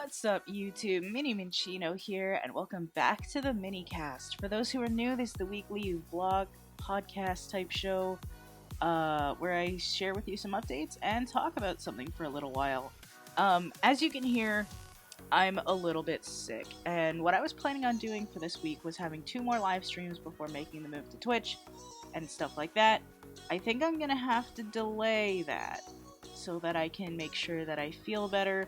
What's up, YouTube? Minchino here, and welcome back to the Minnycast. For those who are new, this is the weekly vlog podcast type show where I share with you some updates and talk about something for a little while. As you can hear, I'm a little bit sick, and what I was planning on doing for this week was having 2 more live streams before making the move to Twitch and stuff like that. I think I'm gonna have to delay that so that I can make sure that I feel better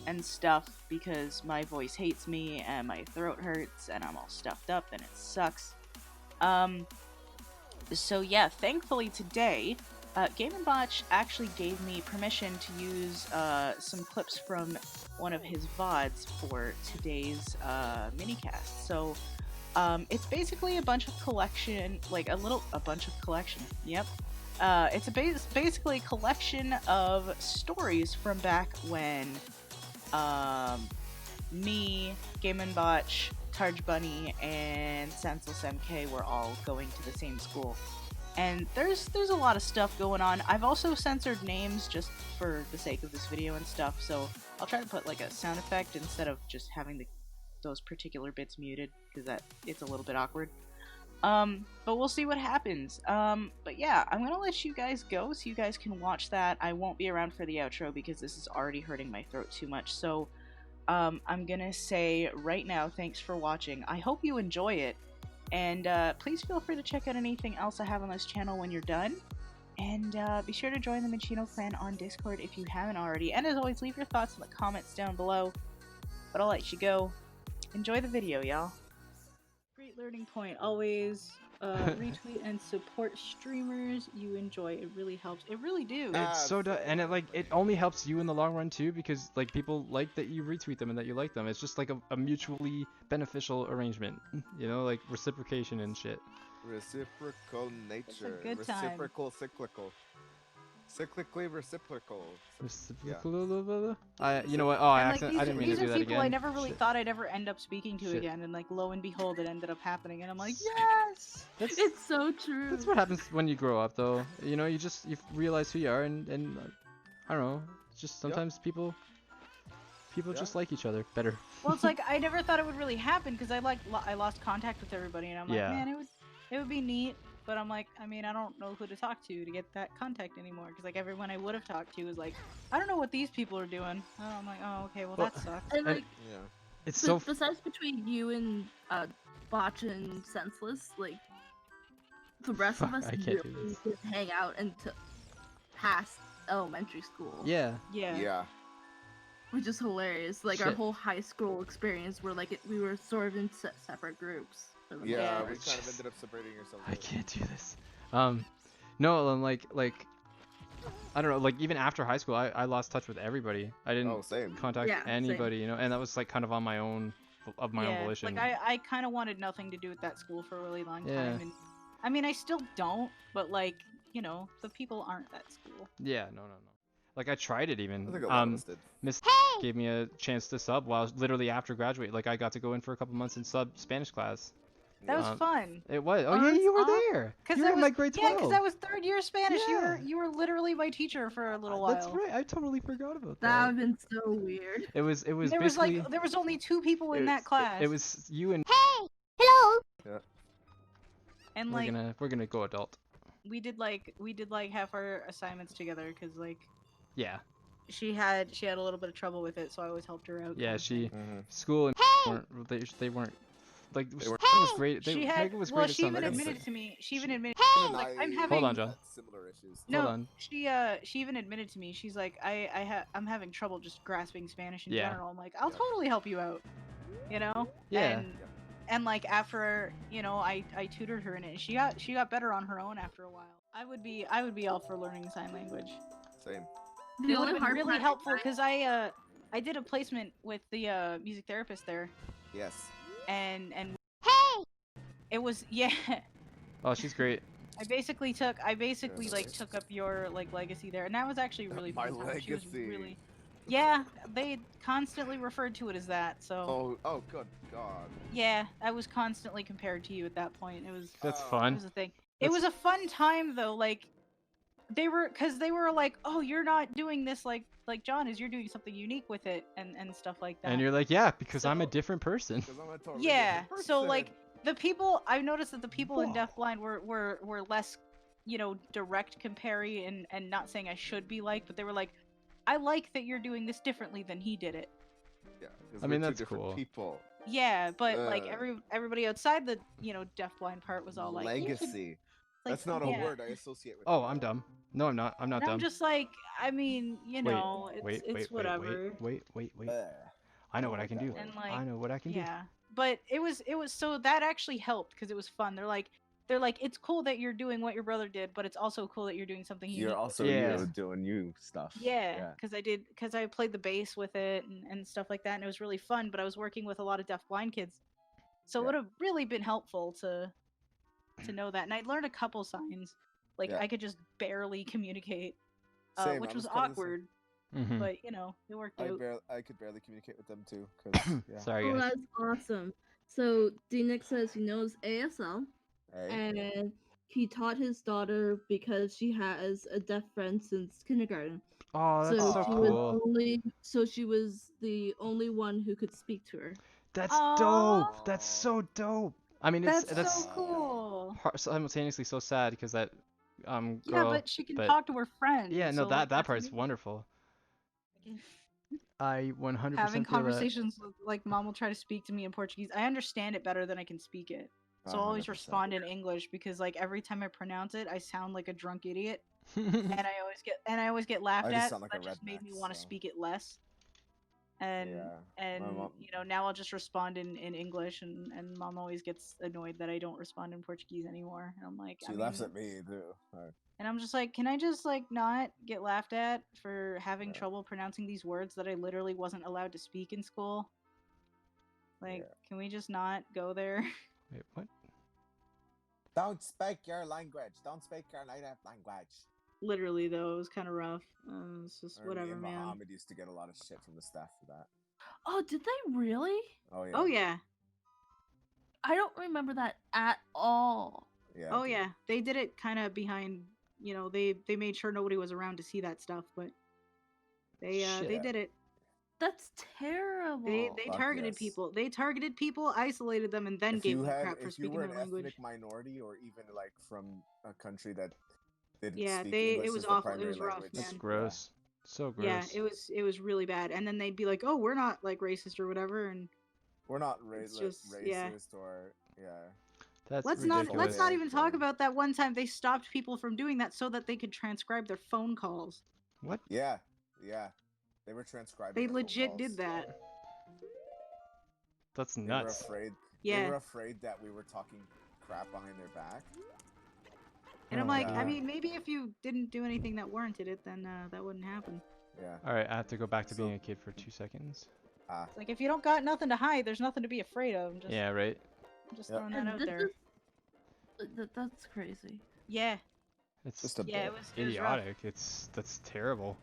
and stuff, because my voice hates me and my throat hurts and I'm all stuffed up and it sucks. So yeah, thankfully today, Gamenbotch actually gave me permission to use some clips from one of his VODs for today's Minnycast. So it's basically a bunch of collection, Yep. It's basically a collection of stories from back when me, Gamenbotch, Targe Bunny, and Senseless MK were all going to the same school. And there's a lot of stuff going on. I've also censored names just for the sake of this video and stuff, so I'll try to put like a sound effect instead of just having those particular bits muted, because it's a little bit awkward. But we'll see what happens. But yeah, I'm gonna let you guys go so you guys can watch that. I won't be around for the outro because this is already hurting my throat too much. So, I'm gonna say right now, thanks for watching. I hope you enjoy it. And, please feel free to check out anything else I have on this channel when you're done. And, be sure to join the Minchino clan on Discord if you haven't already. And as always, leave your thoughts in the comments down below. But I'll let you go. Enjoy the video, y'all. Great learning point. Always retweet and support streamers you enjoy. It really helps. It really do. It's so and it only helps you in the long run too, because like people like that you retweet them and that you like them. It's just like a mutually beneficial arrangement, you know, like reciprocation and shit. Reciprocal nature. It's a good time. Reciprocal cyclical. Cyclically reciprocal. Reciprocal. You know what? Oh, I didn't mean to do that again. These are people I never really thought I'd ever end up speaking to again, and like lo and behold, it ended up happening, and I'm like, yes! It's so true. That's what happens when you grow up, though. You know, you realize who you are, and I don't know. It's just sometimes people just like each other better. Well, it's like I never thought it would really happen because I lost contact with everybody, and I'm like, man, it would be neat. But I'm like, I mean, I don't know who to talk to get that contact anymore. Because, like, everyone I would have talked to was like, I don't know what these people are doing. Oh, I'm like, oh, okay, well, that sucks. And, like, it's so... Besides between you and Botch and Senseless, like, the rest of us really did hang out until past elementary school. Yeah. Yeah. Which is hilarious. Like, our whole high school experience, where, like, we were sort of in separate groups. Yeah, we kind of ended up separating ourselves. I can't do this. No, like I don't know, like even after high school, I lost touch with everybody. I didn't contact anybody, you know, and that was like kind of on my own, of my own volition. Like I kind of wanted nothing to do with that school for a really long time, and I mean I still don't, but like, you know, the people aren't that school. Yeah, no. Like I tried it even. I think a lot of us did. Miss gave me a chance to sub while literally after graduate. Like I got to go in for a couple months in sub Spanish class. That was fun. It was. Oh yeah, you were there. You were in my grade 12. Yeah, because that was 3rd year Spanish. Yeah. You were literally my teacher for a little while. That's right. I totally forgot about that. That would have been so weird. It was. There was like there was only 2 people in that class. It was you and. Hey, hello. Yeah. And like we're gonna go adult. We did like half our assignments together because like. Yeah. She had a little bit of trouble with it, so I always helped her out. Yeah, school and they weren't. Like, it was great. She even admitted to me. She even admitted. Like, I'm having. Hold on, John. Similar issues. No, hold on. She even admitted to me. She's like, I'm having trouble just grasping Spanish in general. I'm like, I'll totally help you out. You know. Yeah. And like after, you know, I tutored her in it. And she got better on her own after a while. I would be all for learning sign language. Same. It would have been really helpful because I did a placement with the music therapist there. Yes. And it was Oh, she's great. I basically took up your like legacy there, and that was actually really fun. My legacy. She was really, they constantly referred to it as that. So. Oh, good God. Yeah, I was constantly compared to you at that point. It was. That's fun. It was a thing. It was a fun time though. Like, they were like, oh, you're not doing this like John is, you're doing something unique with it and stuff like that. And you're like, yeah, because I'm a different person. Yeah, so like the people, I've noticed that the people in deafblind were less, direct comparing and not saying I should be like, but they were like, I like that you're doing this differently than he did it. Yeah, I mean, that's cool. People. Yeah, but like everybody outside the deafblind part was all like legacy. That's not a word I associate with. Oh, I'm dumb. No, I'm not. I'm not dumb. I'm just like, I mean, it's whatever. Wait. I know what I can do. And like, I know what I can do. Yeah, but it was so that actually helped because it was fun. They're like, it's cool that you're doing what your brother did, but it's also cool that you're doing something unique. You're also doing new stuff. Yeah, because I played the bass with it and stuff like that, and it was really fun. But I was working with a lot of deafblind kids, so it would have really been helpful to know that. And I learned a couple signs, like I could just barely communicate, which was awkward. But it worked out. I could barely communicate with them too. Cause, Sorry, guys. Oh, that's awesome. So D-Nick says he knows ASL, and he taught his daughter because she has a deaf friend since kindergarten. Oh, that's so cool. So she was the only one who could speak to her. That's dope. That's so dope. I mean, that's so cool. Simultaneously so sad because that girl. Yeah, but she can talk to her friend. Yeah, no, that part's wonderful. I 100% having conversations with, like, mom will try to speak to me in Portuguese. I understand it better than I can speak it, so I'll always respond in English because, like, every time I pronounce it, I sound like a drunk idiot, and I always get laughed at. So that just made me want to speak it less. And now I'll just respond in English, and mom always gets annoyed that I don't respond in Portuguese anymore. And I'm like, she laughs at me too. And I'm just like, can I just like not get laughed at for having trouble pronouncing these words that I literally wasn't allowed to speak in school? Like, can we just not go there? Wait, what? Don't speak your language. Don't speak your native language. Literally, though, it was kind of rough. It's just whatever, man. Muhammad used to get a lot of shit from the staff for that. Oh, did they really? Oh yeah. Oh yeah. I don't remember that at all. Yeah. Oh yeah, they did it kind of behind. They made sure nobody was around to see that stuff, but they did it. That's terrible. They targeted people. They targeted people, isolated them, and then gave them crap for speaking their language. If you were an ethnic minority, or even like from a country that didn't speak English it was as awful. the It was rough, language. man. That's gross. So gross. Yeah, it was really bad. And then they'd be like, "Oh, we're not like racist or whatever," and we're not racist or That's let's not even talk about that one time they stopped people from doing that so that they could transcribe their phone calls. What? Yeah. They were transcribing. They legit did that. That's nuts. They were afraid. Yeah. They were afraid that we were talking crap behind their back. And I'm like, I mean, maybe if you didn't do anything that warranted it, then that wouldn't happen. Yeah. All right, I have to go back to being a kid for 2 seconds. It's like, if you don't got nothing to hide, there's nothing to be afraid of. Yeah, right. I'm just throwing that out there. That's crazy. Yeah. It's just a bit it was idiotic. That's terrible.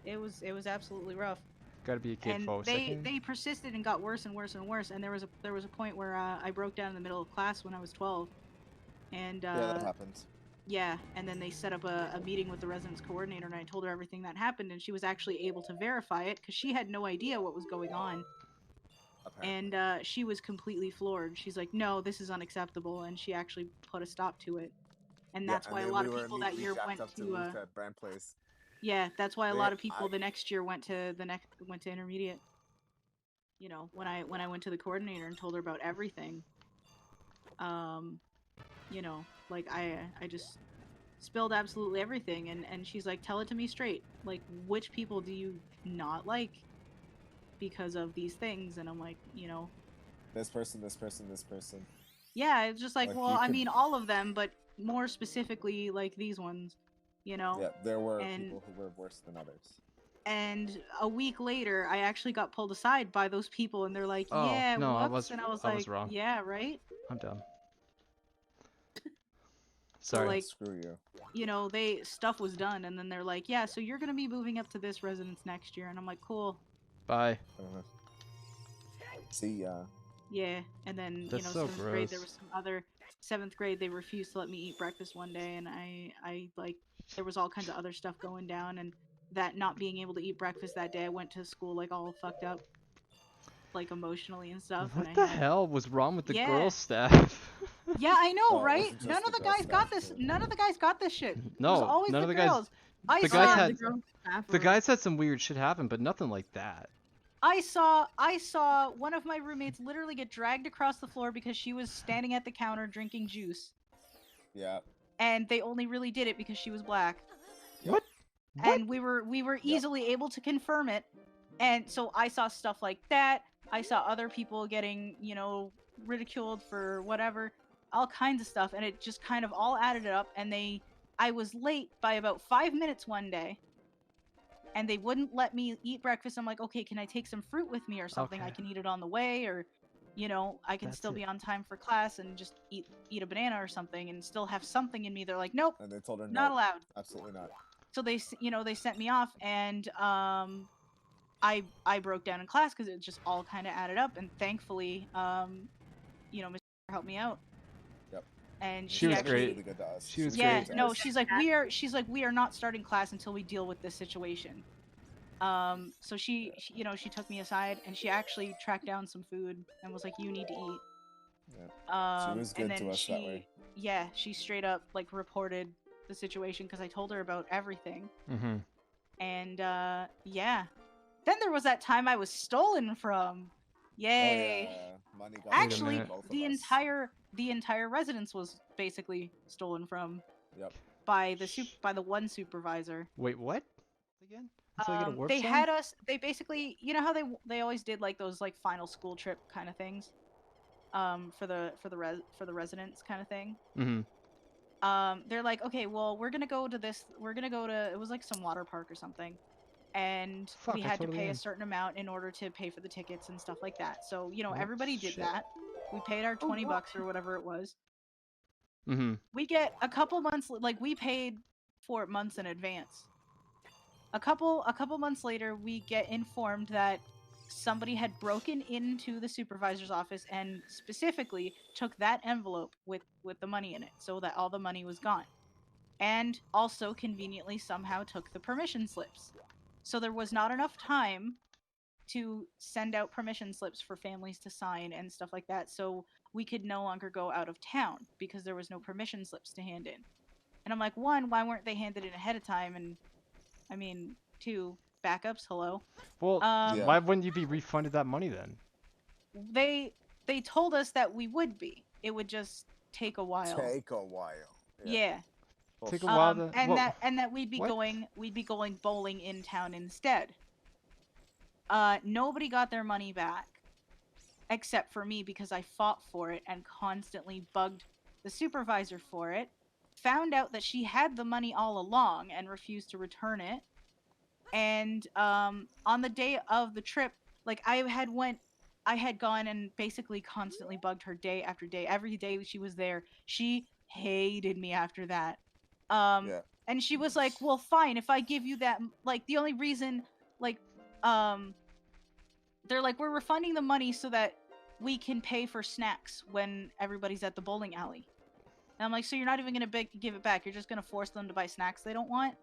It was absolutely rough. Gotta be a kid for a second. They persisted and got worse and worse and worse. And there was a point where I broke down in the middle of class when I was 12. And yeah, that happens. Yeah, and then they set up a meeting with the residence coordinator, and I told her everything that happened, and she was actually able to verify it because she had no idea what was going on. And she was completely floored. She's like, "No, this is unacceptable," and she actually put a stop to it. And that's why a lot of people that year went to Brand Place. Yeah, that's why a lot of people the next year went to intermediate. When I went to the coordinator and told her about everything. Like I just spilled absolutely everything, and she's like, "Tell it to me straight. Like, which people do you not like because of these things?" And I'm like, this person. Yeah, it's just like well, I mean, all of them, but more specifically, like these ones, Yeah, there were people who were worse than others. And a week later, I actually got pulled aside by those people, and they're like, "Oh, yeah, no, whoops," and I was like, wrong. "Yeah, right." I'm dumb. Sorry. So, like, screw you. Stuff was done, and then they're like, "Yeah, so you're gonna be moving up to this residence next year," and I'm like, "Cool." Bye. See ya. Yeah, and then That's so 7th grade there gross. was some other 7th grade they refused to let me eat breakfast one day, and I like there was all kinds of other stuff going down, and that not being able to eat breakfast that day, I went to school like all fucked up, like emotionally and stuff, and What I the had hell was wrong with the yeah. girls staff? Yeah, I know, Well, it right? wasn't just None of the the girl guys got staff, this. too. None of the guys got this shit. It was No, always none the of the guys. girls. I The saw guys Oh, had the girl staff the were- guys had some weird shit happen, but nothing like that. I saw one of my roommates literally get dragged across the floor because she was standing at the counter drinking juice. Yeah. And they only really did it because she was black. What? And we were easily able to confirm it. And so I saw stuff like that. I saw other people getting, ridiculed for whatever, all kinds of stuff, and it just kind of all added it up, and I was late by about 5 minutes one day. And they wouldn't let me eat breakfast. I'm like, okay, can I take some fruit with me or something? Okay. I can eat it on the way, or, I can That's still it. be on time for class and just eat a banana or something and still have something in me. They're like, nope, And they told her not no, allowed. absolutely not. So they sent me off, and I broke down in class because it just all kind of added up, and thankfully, Miss helped me out. Yep. And She was actually, great. Really good to us. She was yeah, great. no, she's like, we are not starting class until we deal with this situation. So she took me aside, and she actually tracked down some food and was like, you need to eat. Yeah. She was good and then to us that way. Yeah, she straight up like reported the situation because I told her about everything. Mm-hmm. And yeah. Then there was that time I was stolen from. Yay. Oh, yeah. Money got Actually, minute. both of the us. entire residence was basically stolen from Yep. by the one supervisor. Wait, what? Again? Until you get a warp They zone? had us. They basically, how they always did like those like final school trip kind of things, for the residents kind of thing. Mm-hmm. They're like, okay, well, we're gonna go to it was like some water park or something, and we had to pay a certain amount in order to pay for the tickets and stuff like that. So everybody did that. We paid our $20 or whatever it was. Mm-hmm. We get a couple months, like we paid for it months in advance. A couple months later, we get informed that somebody had broken into the supervisor's office and specifically took that envelope with the money in it, so that all the money was gone. And also conveniently somehow took the permission slips. So there was not enough time to send out permission slips for families to sign and stuff like that, so we could no longer go out of town because there was no permission slips to hand in. And I'm like, one, why weren't they handed in ahead of time? And I mean, two, backups, hello. Well, why wouldn't you be refunded that money then? They told us that we would be. It would just take a while. Yeah. Take a while to... and that we'd be going bowling in town instead. Nobody got their money back except for me because I fought for it and constantly bugged the supervisor for it. Found out that she had the money all along and refused to return it. And on the day of the trip, like I had gone and basically constantly bugged her day after day. Every day she was there, she hated me after that. And she was like, well, fine, if I give you that, like, the only reason, like, they're like, we're refunding the money so that we can pay for snacks when everybody's at the bowling alley. And I'm like, so you're not even gonna give it back? You're just gonna force them to buy snacks they don't want?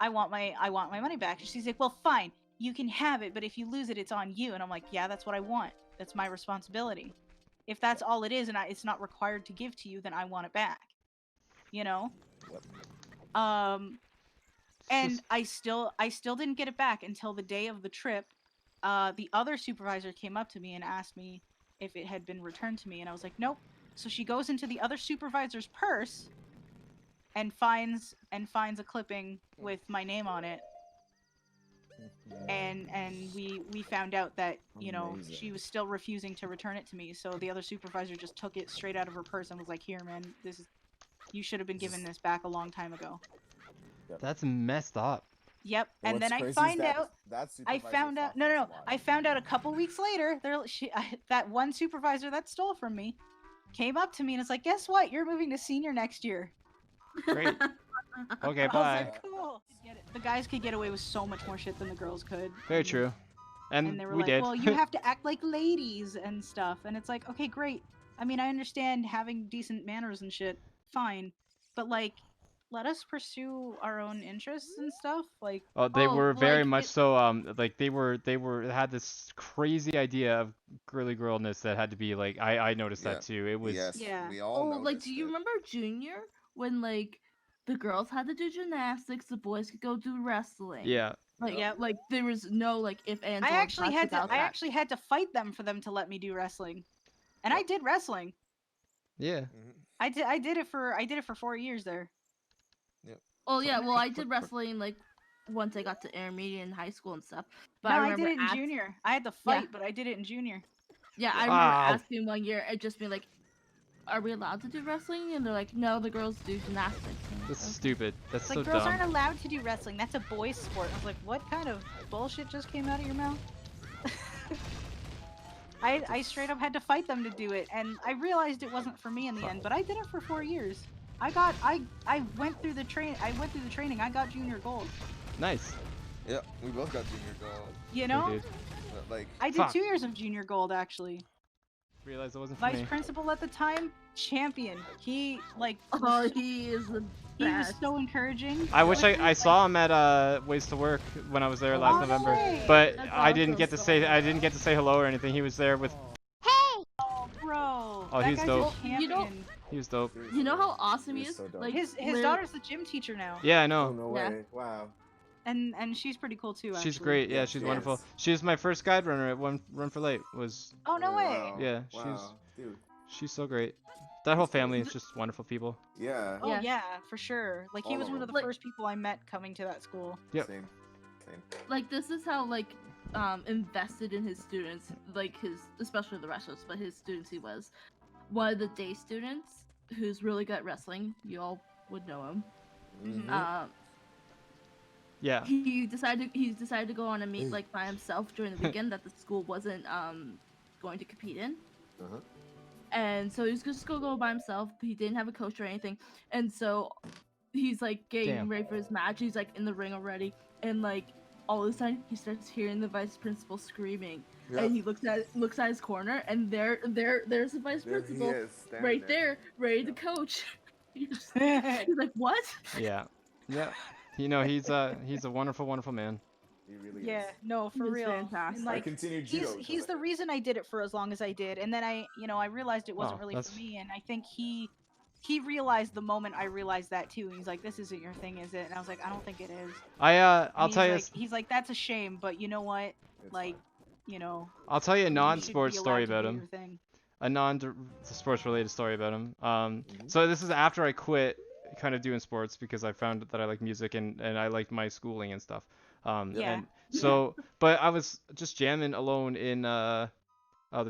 I want my money back. And she's like, well, fine, you can have it, but if you lose it, it's on you. And I'm like, yeah, that's what I want. That's my responsibility. If that's all it is, and it's not required to give to you, then I want it back. And I still didn't get it back until the day of the trip. The other supervisor came up to me and asked me if it had been returned to me, and I was like, nope. So she goes into the other supervisor's purse and finds a clipping with my name on it. And we found out that, she was still refusing to return it to me. So the other supervisor just took it straight out of her purse and was like, here, man, you should have been given this back a long time ago. That's messed up. Yep. And then I found out a couple weeks later, that one supervisor that stole from me came up to me and is like, guess what? You're moving to senior next year. Great. Okay, bye. I was like, cool. The guys could get away with so much more shit than the girls could. Very true. And they were we like, did. well, you have to act like ladies and stuff. And it's like, okay, great. I mean, I understand having decent manners and shit, fine. But, like, let us pursue our own interests and stuff. Like, Oh, they were very like, much so. Like they had this crazy idea of girly girlness that had to be like. I noticed that too. It was. Yes, yeah. we all noticed like, do you remember Junior when like the girls had to do gymnastics, the boys could go do wrestling? Yeah. Like, Yeah. like there was no like if ands. I actually had to fight them for them to let me do wrestling, and I did wrestling. Yeah. I did it for 4 years there. Yep. Oh yeah, well I did wrestling like once I got to intermediate and high school and stuff. But No, I I remember did it in junior. I had to fight, but I did it in junior. Yeah, I remember asking one year and just being like, "Are we allowed to do wrestling?" And they're like, "No, the girls do gymnastics." That's stupid. That's so dumb. Girls aren't allowed to do wrestling. That's a boys' sport. I was like, what kind of bullshit just came out of your mouth? I straight up had to fight them to do it, and I realized it wasn't for me in the end. But I did it for 4 years. I went through the training. I got junior gold. Nice. Yeah, we both got junior gold. You know, like I did 2 years of junior gold actually. Realized it wasn't for me. Vice principal at the time, champion. He like. Oh, he is the best. He was so encouraging. I wish I saw him at Ways to Work when I was there last November, but I didn't get to say hello or anything. He was there with. Hey. Oh, bro. Oh, he's dope. He was dope. You know how awesome he is? So like his daughter's the gym teacher now. Yeah, I know. Oh, no way. Wow. And she's pretty cool too. Actually. She's great. Yeah, she's wonderful. She was my first guide runner at Run for Light. Oh no way. Yeah, wow. she's so great. That whole family is just wonderful people. Yeah. Oh yeah, for sure. Like he was one of the first people I met coming to that school. Yep. Same. Like this is how like invested in his students, like especially the wrestlers, but his students he was. One of the day students who's really good at wrestling. You all would know him. Mm-hmm. Yeah. He decided to go on a meet like by himself during the weekend that the school wasn't going to compete in. And so he was just gonna go by himself. He didn't have a coach or anything. And so he's like getting ready for his match. He's like in the ring already. And like all of a sudden he starts hearing the vice principal screaming. Yep. And he looks at his corner and there's the vice principal right there, ready to coach. He's like, what? Yeah. Yeah. You know, he's a wonderful, wonderful man. He really is. No, for real. Fantastic. And, like, I continued judo. He's the reason I did it for as long as I did, and then I realized it wasn't really for me, and I think he realized the moment I realized that too. And he's like, "This isn't your thing, is it?" And I was like, "I don't think it is." I'll tell you. He's like, "That's a shame, but you know what? Like, you know." I'll tell you a non-sports story about him. A non-sports related story about him. So this is after I quit kind of doing sports because I found that I like music and I liked my schooling and stuff. And so, but I was just jamming alone in the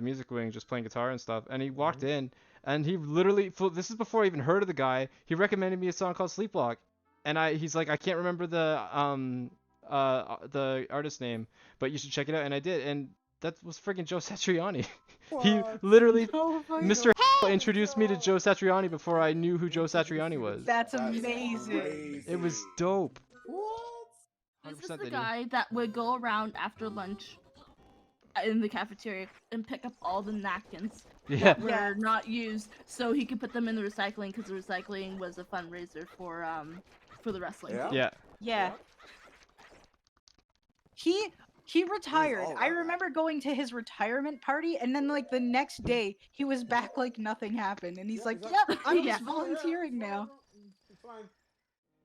music wing, just playing guitar and stuff. And he walked in, and he literally, this is before I even heard of the guy. He recommended me a song called Sleepwalk, and he's like, I can't remember the artist name, but you should check it out. And I did, and that was freaking Joe Satriani. He literally, Mr. introduced me to Joe Satriani before I knew who Joe Satriani was. That's amazing. It was dope. This is the guy that would go around after lunch in the cafeteria and pick up all the napkins that were not used, so he could put them in the recycling because the recycling was a fundraiser for the wrestling. Yeah. He retired. I remember going to his retirement party, and then like the next day he was back like nothing happened, and he's like, "Yeah, I'm just volunteering now."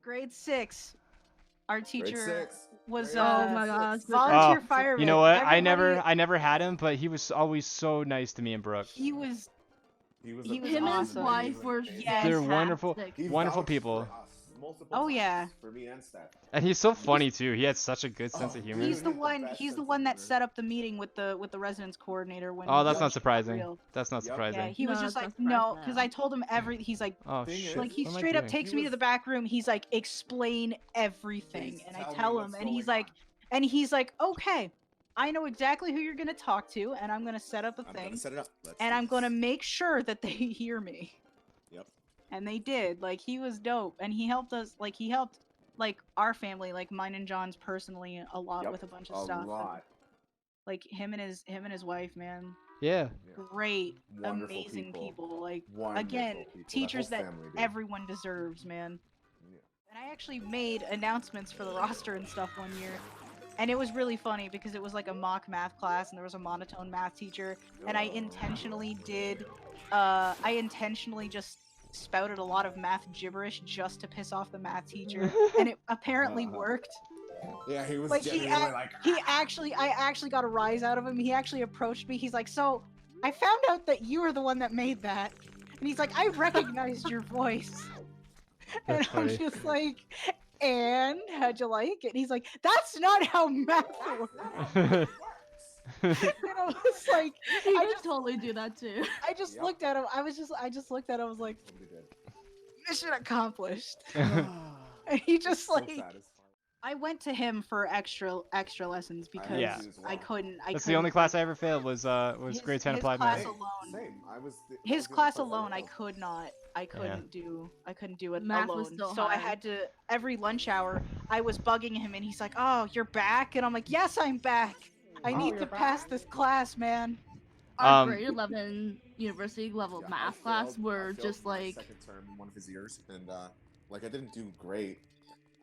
Grade 6. Our teacher was oh my gosh, volunteer fireman. You know what? I never had him, but he was always so nice to me and Brooke. He was him and his wife were they're wonderful people. Oh yeah. For me and staff. And he's so funny too. He had such a good sense of humor. He's the one that set up the meeting with the residence coordinator when. Oh, that's not surprising. That's not surprising. Yeah, he was just like, no, because I told him he's like, oh shit. Like he straight up takes me to the back room. He's like, explain everything, and I tell him, and he's like, okay, I know exactly who you're gonna talk to, and I'm gonna set up a thing, and I'm gonna make sure that they hear me. And they did. Like, he was dope, and he helped us. Like, he helped like our family, like mine and John's personally, a lot with a bunch of stuff. Like him and his wife, man. Yeah. Great, Wonderful amazing people. Like Wonderful again, people. teachers that family, everyone deserves, man. Yeah. And I actually made announcements for the roster and stuff one year. And it was really funny because it was like a mock math class and there was a monotone math teacher. And I intentionally just spouted a lot of math gibberish just to piss off the math teacher. And it apparently worked. Yeah, he was like genuinely I actually got a rise out of him. He actually approached me. He's like, so I found out that you were the one that made that. And he's like, I recognized your voice. And I'm just like, and how'd you like it? And he's like, that's not how math works. And I was like, I just totally do that too. I just looked at him. I just looked at him. I was like, mission accomplished. And he just like, I went to him for extra lessons because I couldn't. That's the only class I ever failed was grade 10 applied math. Same. His class alone, I could not. I couldn't do it math alone. Was so so hard. I had to every lunch hour. I was bugging him, and he's like, "Oh, you're back," and I'm like, "Yes, I'm back. I need to pass this class, man." Our grade 11 university level math class were just like second term in one of his years, and like I didn't do great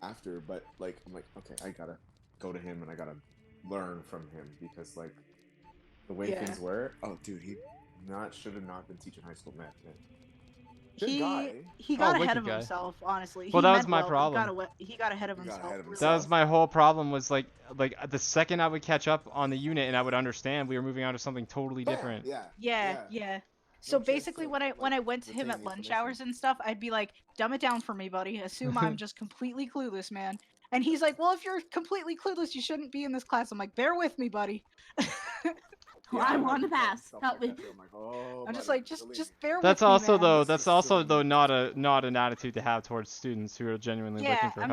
after, but like I'm like, okay, I gotta go to him and I gotta learn from him because like the way things were. Oh, dude, he should have not been teaching high school math, man. He got ahead of himself, honestly. Well, that was my problem. He got ahead of himself. That was my whole problem. Was like the second I would catch up on the unit and I would understand, we were moving on to something totally different. Yeah. So basically, when I went to him at lunch hours and stuff, I'd be like, "Dumb it down for me, buddy. Assume I'm just completely clueless, man." And he's like, "Well, if you're completely clueless, you shouldn't be in this class." I'm like, "Bear with me, buddy." I want to pass. Help me. I'm just like, just bear with me. That's also though not an attitude to have towards students who are genuinely looking for help.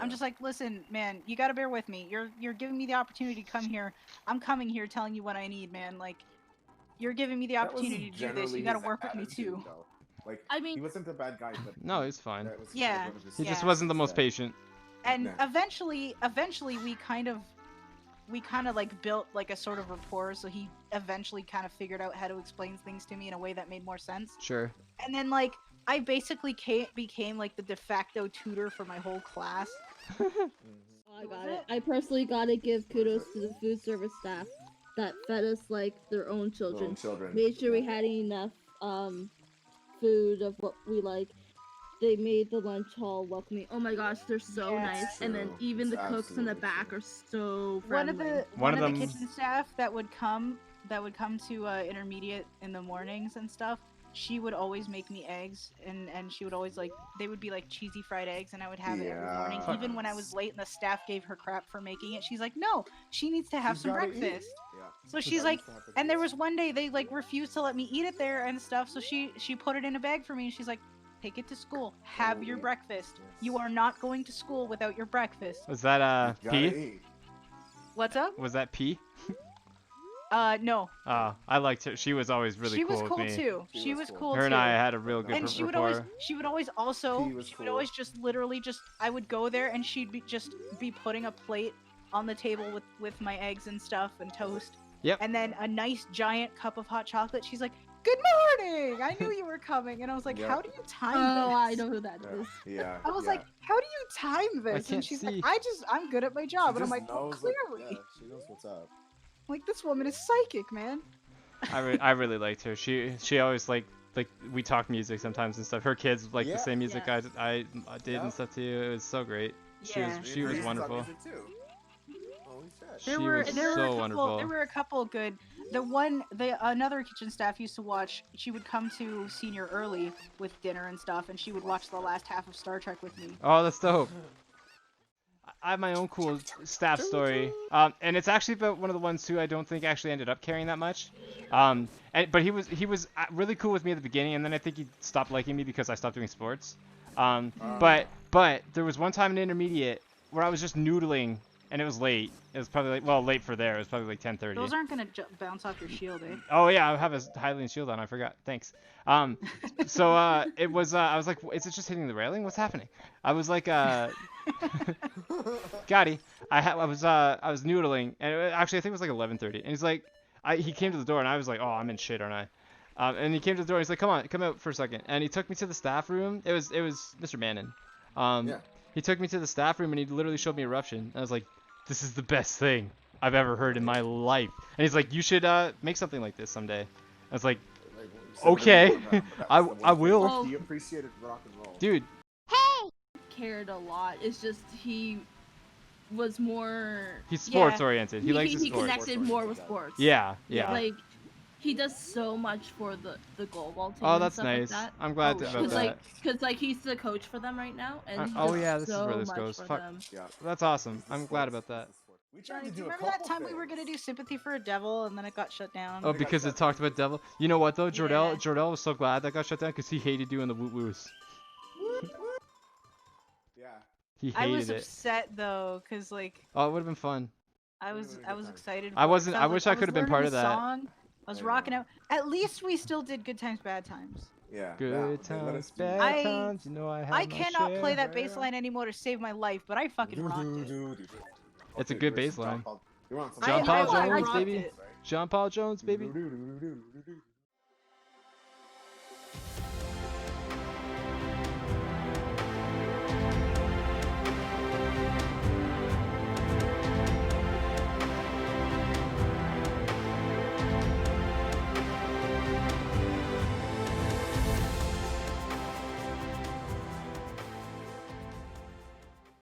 I'm just like, listen, man, you gotta bear with me. You're giving me the opportunity to come here. I'm coming here telling you what I need, man. Like, you're giving me the opportunity to do this. You gotta work with me too. Like, I mean, he wasn't the bad guy, but no, he's fine. He just yeah. wasn't the most patient. And eventually, we kind of like built like a sort of rapport. So he eventually kind of figured out how to explain things to me in a way that made more sense. Sure. And then like I basically became like the de facto tutor for my whole class. I got it. I personally gotta give kudos to the food service staff that fed us like their own children. Made sure we had enough food of what we like. They made the lunch hall welcoming. Oh my gosh, they're so nice. And then even the cooks in the back are so friendly. One of the kitchen staff that would come to intermediate in the mornings and stuff, she would always make me eggs, and she would always like, they would be like cheesy fried eggs, and I would have it every morning. Even when I was late and the staff gave her crap for making it, she's like, no, she needs to have some breakfast. So she's like, and there was one day they like refused to let me eat it there and stuff, so she put it in a bag for me, and she's like, take it to school. Have your breakfast. You are not going to school without your breakfast. Was that P? What's up? Was that P? No. I liked her. She was always really cool with me. She was cool too. Her and I had a real good rapport. And she would always just literally just, I would go there and she'd be putting a plate on the table with my eggs and stuff and toast. Yep. And then a nice giant cup of hot chocolate. She's like, "Good morning! I knew you were coming." And I was like, how do you time this? Oh, I know who that is. Yeah. I was like, how do you time this? And she's like, I'm good at my job. And I'm like, well, clearly. She knows what's up. Like, this woman is psychic, man. I really liked her. She always like we talked music sometimes and stuff. Her kids like the same music I did and stuff too. It was so great. She was wonderful. There were a couple good. Another kitchen staff used to watch. She would come to senior early with dinner and stuff, and she would watch the last half of Star Trek with me. Oh, that's dope. I have my own cool staff story, and it's actually about one of the ones who I don't think actually ended up caring that much. But he was really cool with me at the beginning, and then I think he stopped liking me because I stopped doing sports. But there was one time in intermediate where I was just noodling. And it was late. It was probably late for there. It was probably like 10:30. Those aren't gonna bounce off your shield, eh? Oh yeah, I have a Hylian shield on. I forgot. Thanks. So it was. I was like, is it just hitting the railing? What's happening? I was like, Gotti, I was noodling, and actually I think it was like 11:30, and he's like, he came to the door, and I was like, oh, I'm in shit, aren't I? And he came to the door. He's like, come out for a second, and he took me to the staff room. It was Mr. Mannon. Yeah. He took me to the staff room, and he literally showed me Eruption. And I was like, this is the best thing I've ever heard in my life. And he's like, you should make something like this someday. I was like, okay, I will. Well, He appreciated rock and roll. Dude. Hey! Cared a lot. It's just he was more. He's sports oriented. He likes he sports. connected more with sports. Yeah. Like he does so much for the goalball team. Oh, that's and nice. stuff like that. I'm glad about that. Because like he's the coach for them right now, and this is where this goes. Fuck. Yeah, that's awesome. I'm glad about that. We tried to do remember that time we were gonna do Sympathy for a Devil and then it got shut down? Oh, because it talked about devil. You know what though, Jordell was so glad that got shut down because he hated doing the woot woos. Yeah. He hated it. I was upset though, cause like. Oh, it would have been fun. I was excited. I wasn't. I wish I could have been part of that. Song. I was rocking out. At least we still did Good Times, Bad Times. Yeah. Good times, bad times. You know I cannot play that bass line anymore to save my life, but I fucking rocked it. It's a good bass line. John Paul Jones, baby. John Paul Jones, baby.